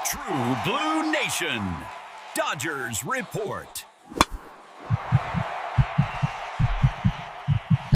True Blue Nation, Dodgers Report.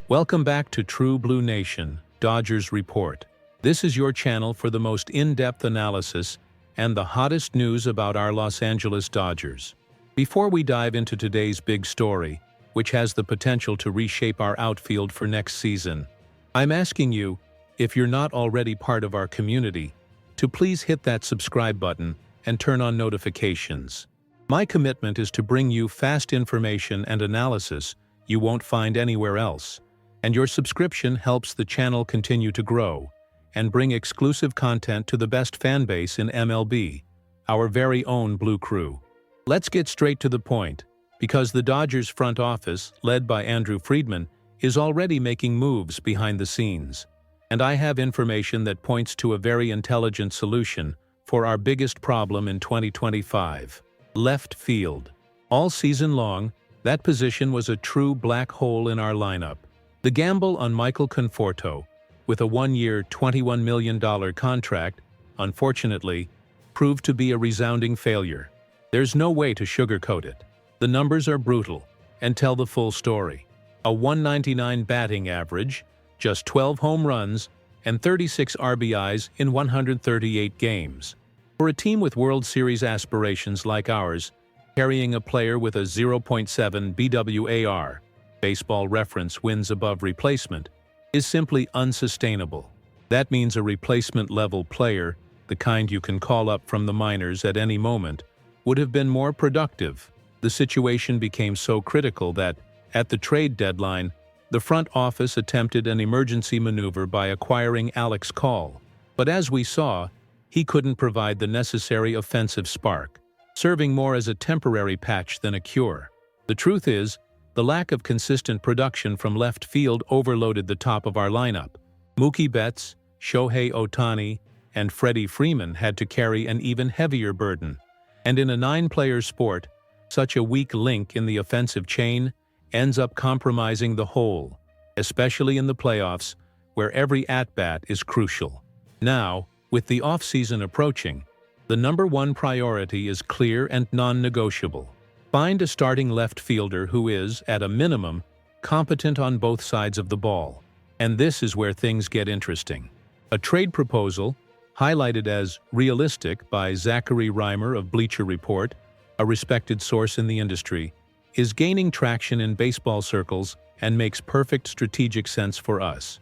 Welcome back to True Blue Nation, Dodgers Report. This is your channel for the most in-depth analysis and the hottest news about our Los Angeles Dodgers. Before we dive into today's big story, which has the potential to reshape our outfield for next season, I'm asking you, if you're not already part of our community, to please hit that subscribe button and turn on notifications. My commitment is to bring you fast information and analysis you won't find anywhere else, and your subscription helps the channel continue to grow and bring exclusive content to the best fan base in MLB, our very own Blue Crew. Let's get straight to the point, because the Dodgers front office, led by Andrew Friedman, is already making moves behind the scenes. And I have information that points to a very intelligent solution for our biggest problem in 2025: left field. All season long, that position was a true black hole in our lineup. The gamble on Michael Conforto, with a one-year $21 million contract, unfortunately, proved to be a resounding failure. There's no way to sugarcoat it. The numbers are brutal and tell the full story. A .199 batting average, just 12 home runs, and 36 RBIs in 138 games. For a team with World Series aspirations like ours, carrying a player with a 0.7 BWAR, Baseball Reference wins above replacement, is simply unsustainable. That means a replacement-level player, the kind you can call up from the minors at any moment, would have been more productive. The situation became so critical that, at the trade deadline, the front office attempted an emergency maneuver by acquiring Alex Call, but as we saw, he couldn't provide the necessary offensive spark, serving more as a temporary patch than a cure. The truth is, the lack of consistent production from left field overloaded the top of our lineup. Mookie Betts, Shohei Ohtani, and Freddie Freeman had to carry an even heavier burden. And in a 9-player sport, such a weak link in the offensive chain ends up compromising the whole, especially in the playoffs, where every at-bat is crucial. Now, with the offseason approaching, the number one priority is clear and non-negotiable. Find a starting left fielder who is, at a minimum, competent on both sides of the ball. And this is where things get interesting. A trade proposal, highlighted as realistic by Zachary Reimer of Bleacher Report, a respected source in the industry, is gaining traction in baseball circles and makes perfect strategic sense for us.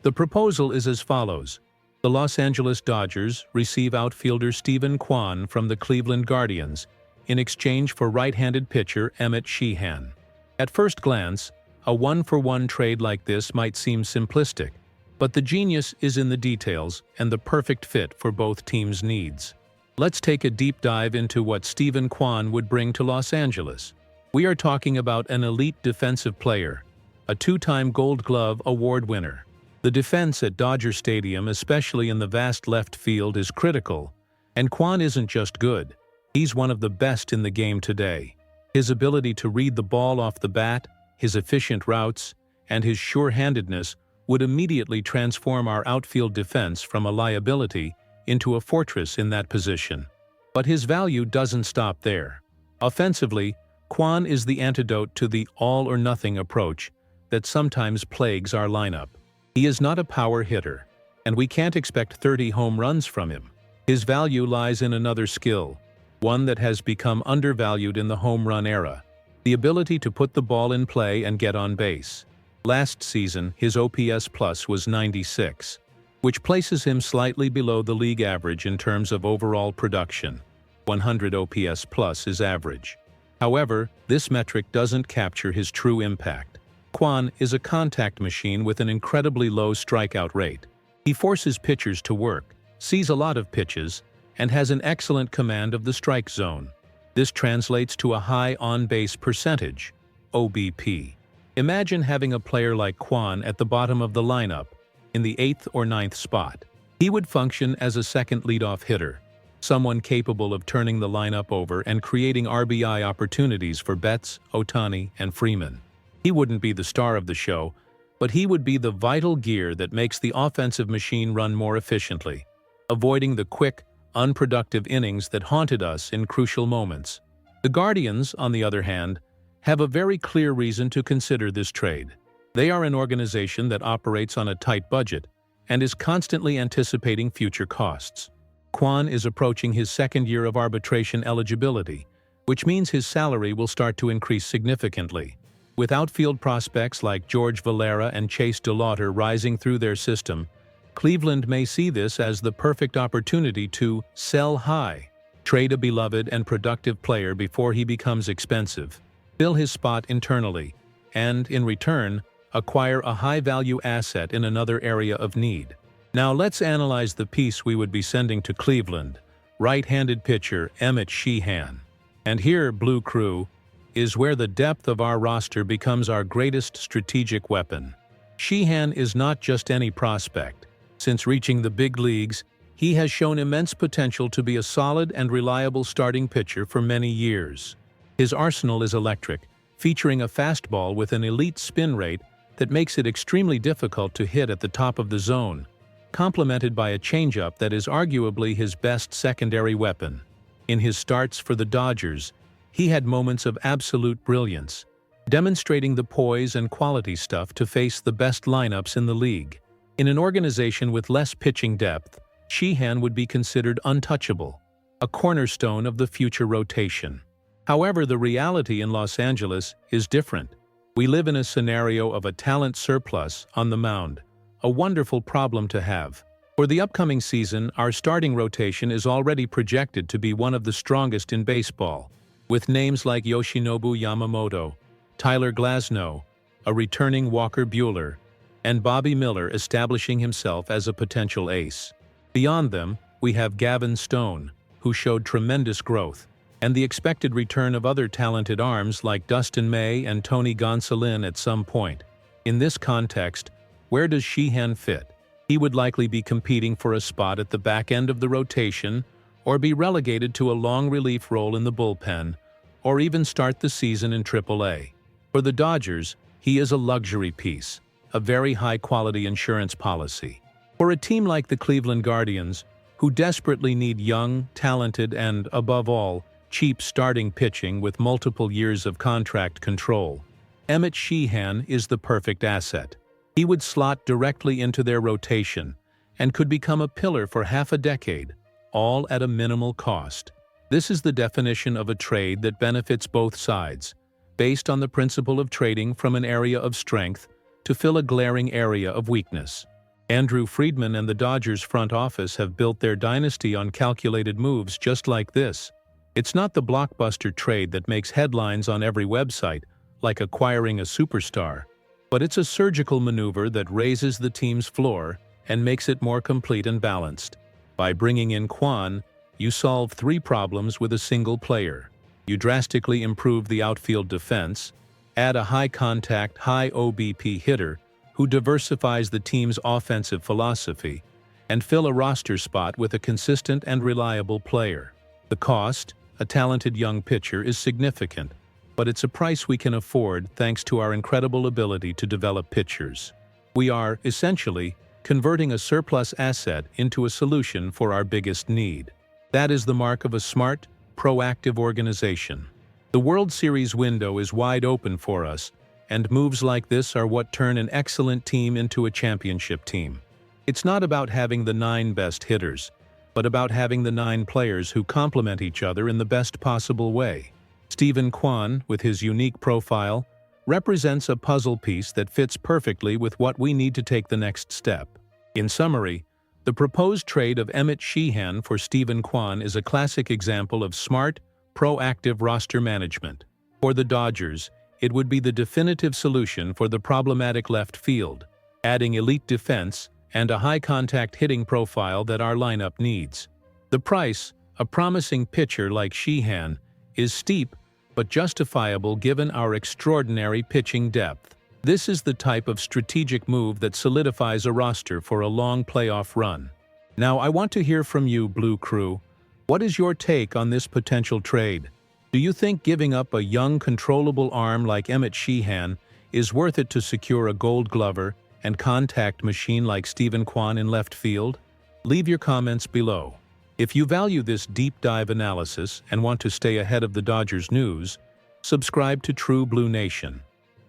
The proposal is as follows. The Los Angeles Dodgers receive outfielder Stephen Kwan from the Cleveland Guardians in exchange for right-handed pitcher Emmett Sheehan. At first glance, a one-for-one trade like this might seem simplistic, but the genius is in the details and the perfect fit for both teams' needs. Let's take a deep dive into what Stephen Kwan would bring to Los Angeles. We are talking about an elite defensive player, a two-time Gold Glove Award winner. The defense at Dodger Stadium, especially in the vast left field, is critical, and Kwan isn't just good. He's one of the best in the game today. His ability to read the ball off the bat, his efficient routes, and his sure-handedness would immediately transform our outfield defense from a liability into a fortress in that position. But his value doesn't stop there. Offensively, Kwan is the antidote to the all-or-nothing approach that sometimes plagues our lineup. He is not a power hitter, and we can't expect 30 home runs from him. His value lies in another skill, one that has become undervalued in the home run era: the ability to put the ball in play and get on base. Last season, his OPS plus was 96, which places him slightly below the league average in terms of overall production. 100 OPS plus is average. However, this metric doesn't capture his true impact. Kwan is a contact machine with an incredibly low strikeout rate. He forces pitchers to work, sees a lot of pitches, and has an excellent command of the strike zone. This translates to a high on-base percentage, OBP. Imagine having a player like Kwan at the bottom of the lineup, in the 8th or 9th spot. He would function as a second leadoff hitter, someone capable of turning the lineup over and creating RBI opportunities for Betts, Ohtani, and Freeman. He wouldn't be the star of the show, but he would be the vital gear that makes the offensive machine run more efficiently, avoiding the quick, unproductive innings that haunted us in crucial moments. The Guardians, on the other hand, have a very clear reason to consider this trade. They are an organization that operates on a tight budget and is constantly anticipating future costs. Kwan is approaching his second year of arbitration eligibility, which means his salary will start to increase significantly. With outfield prospects like George Valera and Chase DeLauter rising through their system, Cleveland may see this as the perfect opportunity to sell high, trade a beloved and productive player before he becomes expensive, fill his spot internally, and, in return, acquire a high-value asset in another area of need. Now let's analyze the piece we would be sending to Cleveland, right-handed pitcher Emmett Sheehan. And here, Blue Crew, is where the depth of our roster becomes our greatest strategic weapon. Sheehan is not just any prospect. Since reaching the big leagues, he has shown immense potential to be a solid and reliable starting pitcher for many years. His arsenal is electric, featuring a fastball with an elite spin rate that makes it extremely difficult to hit at the top of the zone, complemented by a changeup that is arguably his best secondary weapon. In his starts for the Dodgers, he had moments of absolute brilliance, demonstrating the poise and quality stuff to face the best lineups in the league. In an organization with less pitching depth, Sheehan would be considered untouchable, a cornerstone of the future rotation. However, the reality in Los Angeles is different. We live in a scenario of a talent surplus on the mound, a wonderful problem to have. For the upcoming season, our starting rotation is already projected to be one of the strongest in baseball, with names like Yoshinobu Yamamoto, Tyler Glasnow, a returning Walker Buehler, and Bobby Miller establishing himself as a potential ace. Beyond them, we have Gavin Stone, who showed tremendous growth, and the expected return of other talented arms like Dustin May and Tony Gonsolin at some point. In this context, where does Sheehan fit? He would likely be competing for a spot at the back end of the rotation, or be relegated to a long relief role in the bullpen, or even start the season in AAA. For the Dodgers, he is a luxury piece, a very high-quality insurance policy. For a team like the Cleveland Guardians, who desperately need young, talented, and, above all, cheap starting pitching with multiple years of contract control, Emmett Sheehan is the perfect asset. He would slot directly into their rotation and could become a pillar for half a decade, all at a minimal cost. This is the definition of a trade that benefits both sides, based on the principle of trading from an area of strength to fill a glaring area of weakness. Andrew Friedman and the Dodgers front office have built their dynasty on calculated moves just like this. It's not the blockbuster trade that makes headlines on every website, like acquiring a superstar, but it's a surgical maneuver that raises the team's floor and makes it more complete and balanced. By bringing in Kwan, you solve three problems with a single player. You drastically improve the outfield defense, add a high-contact, high-OBP hitter who diversifies the team's offensive philosophy, and fill a roster spot with a consistent and reliable player. The cost, a talented young pitcher, is significant, but it's a price we can afford thanks to our incredible ability to develop pitchers. We are, essentially, converting a surplus asset into a solution for our biggest need. That is the mark of a smart, proactive organization. The World Series window is wide open for us, and moves like this are what turn an excellent team into a championship team. It's not about having the 9 best hitters, but about having the 9 players who complement each other in the best possible way. Steven Kwan, with his unique profile, represents a puzzle piece that fits perfectly with what we need to take the next step. In summary, the proposed trade of Emmett Sheehan for Steven Kwan is a classic example of smart, proactive roster management. For the Dodgers, it would be the definitive solution for the problematic left field, adding elite defense and a high-contact hitting profile that our lineup needs. The price, a promising pitcher like Sheehan, is steep but justifiable given our extraordinary pitching depth. This is the type of strategic move that solidifies a roster for a long playoff run. Now, I want to hear from you, Blue Crew. What is your take on this potential trade? Do you think giving up a young, controllable arm like Emmett Sheehan is worth it to secure a Gold Glover and contact machine like Steven Kwan in left field? Leave your comments below. If you value this deep dive analysis and want to stay ahead of the Dodgers news, subscribe to True Blue Nation,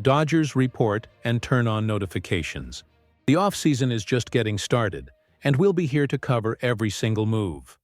Dodgers Report, and turn on notifications. The offseason is just getting started, and we'll be here to cover every single move.